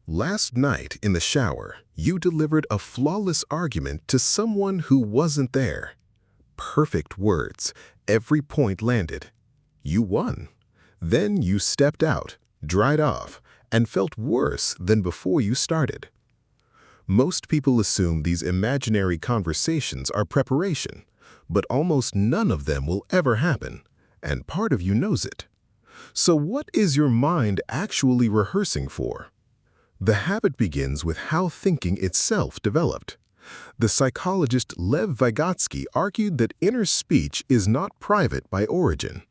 Last night in the shower, you delivered a flawless argument to someone who wasn't there. Perfect words, every point landed. You won. Then you stepped out, dried off, and felt worse than before you started. Most people assume these imaginary conversations are preparation, but almost none of them will ever happen, and part of you knows it. So what is your mind actually rehearsing for? The habit begins with how thinking itself developed. The psychologist Lev Vygotsky argued that inner speech is not private by origin.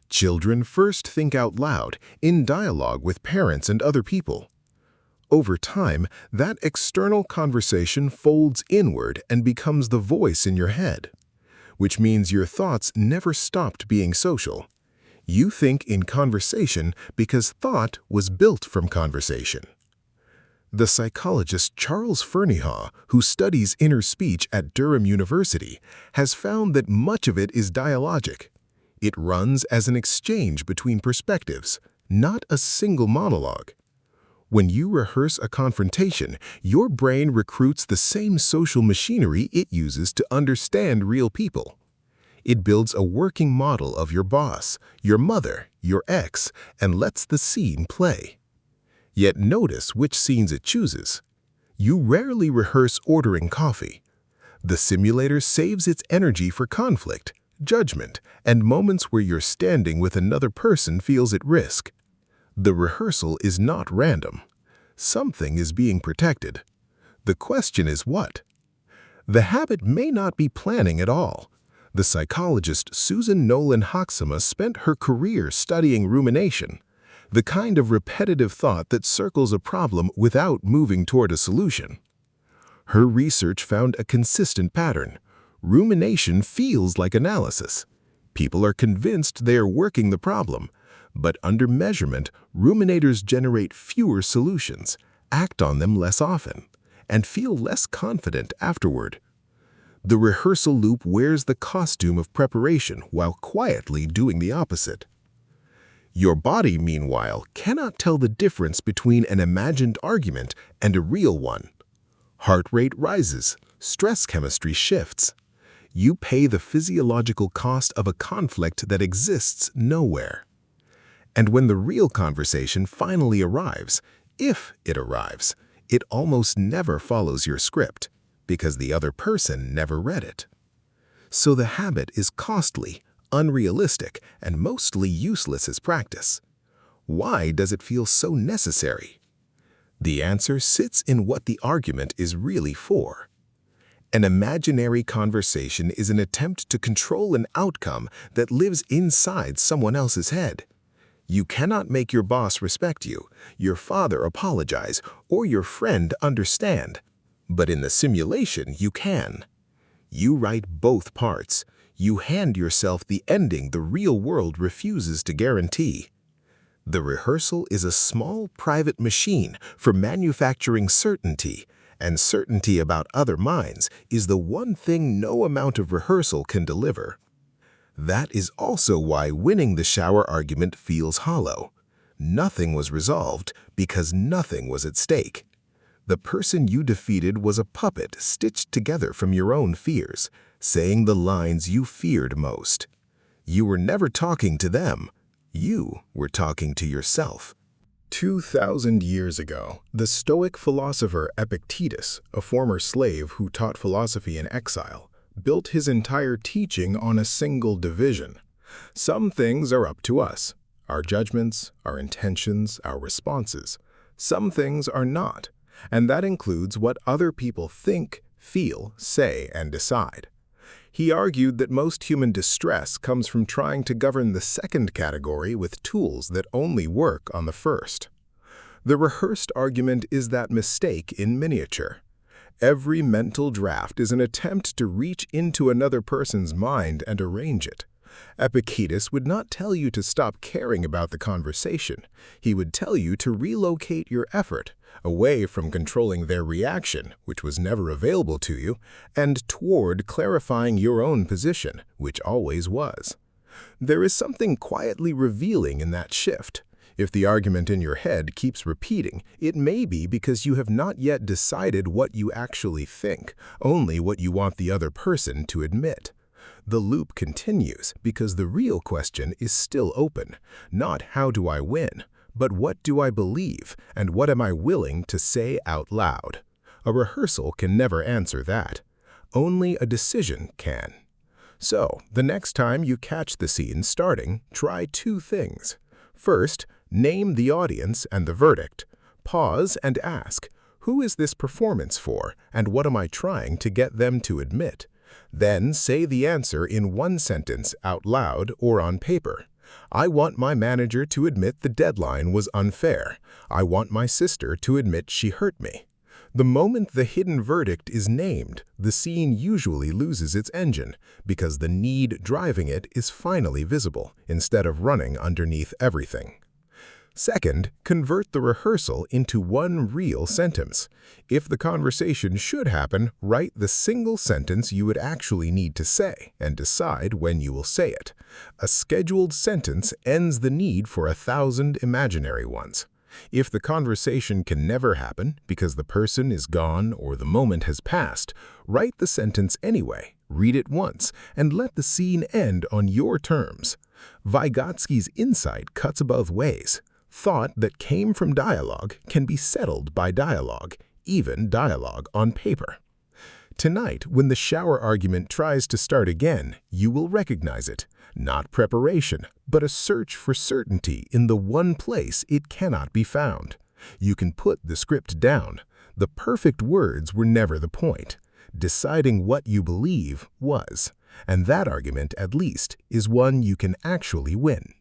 Children first think out loud, in dialogue with parents and other people. Over time, that external conversation folds inward and becomes the voice in your head, which means your thoughts never stopped being social. You think in conversation because thought was built from conversation. The psychologist Charles Fernyhough, who studies inner speech at Durham University, has found that much of it is dialogic. It runs as an exchange between perspectives, not a single monologue. When you rehearse a confrontation, your brain recruits the same social machinery it uses to understand real people. It builds a working model of your boss, your mother, your ex, and lets the scene play. Yet notice which scenes it chooses. You rarely rehearse ordering coffee. The simulator saves its energy for conflict, judgment, and moments where your standing with another person feels at risk. The rehearsal is not random. Something is being protected. The question is what? The habit may not be planning at all. The psychologist Susan Nolen-Hoeksema spent her career studying rumination, the kind of repetitive thought that circles a problem without moving toward a solution. Her research found a consistent pattern. Rumination feels like analysis. People are convinced they are working the problem, but under measurement, ruminators generate fewer solutions, act on them less often, and feel less confident afterward. The rehearsal loop wears the costume of preparation while quietly doing the opposite. Your body, meanwhile, cannot tell the difference between an imagined argument and a real one. Heart rate rises, stress chemistry shifts. You pay the physiological cost of a conflict that exists nowhere. And when the real conversation finally arrives, if it arrives, it almost never follows your script, because the other person never read it. So the habit is costly, unrealistic, and mostly useless as practice. Why does it feel so necessary? The answer sits in what the argument is really for. An imaginary conversation is an attempt to control an outcome that lives inside someone else's head. You cannot make your boss respect you, your father apologize, or your friend understand. But in the simulation, you can. You write both parts. You hand yourself the ending the real world refuses to guarantee. The rehearsal is a small private machine for manufacturing certainty, and certainty about other minds is the one thing no amount of rehearsal can deliver. That is also why winning the shower argument feels hollow. Nothing was resolved because nothing was at stake. The person you defeated was a puppet stitched together from your own fears, saying the lines you feared most. You were never talking to them. You were talking to yourself. 2,000 years ago, the Stoic philosopher Epictetus, a former slave who taught philosophy in exile, built his entire teaching on a single division. Some things are up to us, our judgments, our intentions, our responses. Some things are not, and that includes what other people think, feel, say, and decide. He argued that most human distress comes from trying to govern the second category with tools that only work on the first. The rehearsed argument is that mistake in miniature. Every mental draft is an attempt to reach into another person's mind and arrange it. Epictetus would not tell you to stop caring about the conversation. He would tell you to relocate your effort away from controlling their reaction, which was never available to you, and toward clarifying your own position, which always was. There is something quietly revealing in that shift. If the argument in your head keeps repeating, it may be because you have not yet decided what you actually think, only what you want the other person to admit. The loop continues because the real question is still open, not how do I win, but what do I believe and what am I willing to say out loud? A rehearsal can never answer that. Only a decision can. So, the next time you catch the scene starting, try two things. First, name the audience and the verdict. Pause and ask, who is this performance for and what am I trying to get them to admit? Then say the answer in one sentence out loud or on paper. I want my manager to admit the deadline was unfair. I want my sister to admit she hurt me. The moment the hidden verdict is named, the scene usually loses its engine because the need driving it is finally visible instead of running underneath everything. Second, convert the rehearsal into one real sentence. If the conversation should happen, write the single sentence you would actually need to say and decide when you will say it. A scheduled sentence ends the need for 1,000 imaginary ones. If the conversation can never happen because the person is gone or the moment has passed, write the sentence anyway, read it once, and let the scene end on your terms. Vygotsky's insight cuts both ways. Thought that came from dialogue can be settled by dialogue, even dialogue on paper. Tonight, when the shower argument tries to start again, you will recognize it. Not preparation, but a search for certainty in the one place it cannot be found. You can put the script down. The perfect words were never the point. Deciding what you believe was. And that argument, at least, is one you can actually win.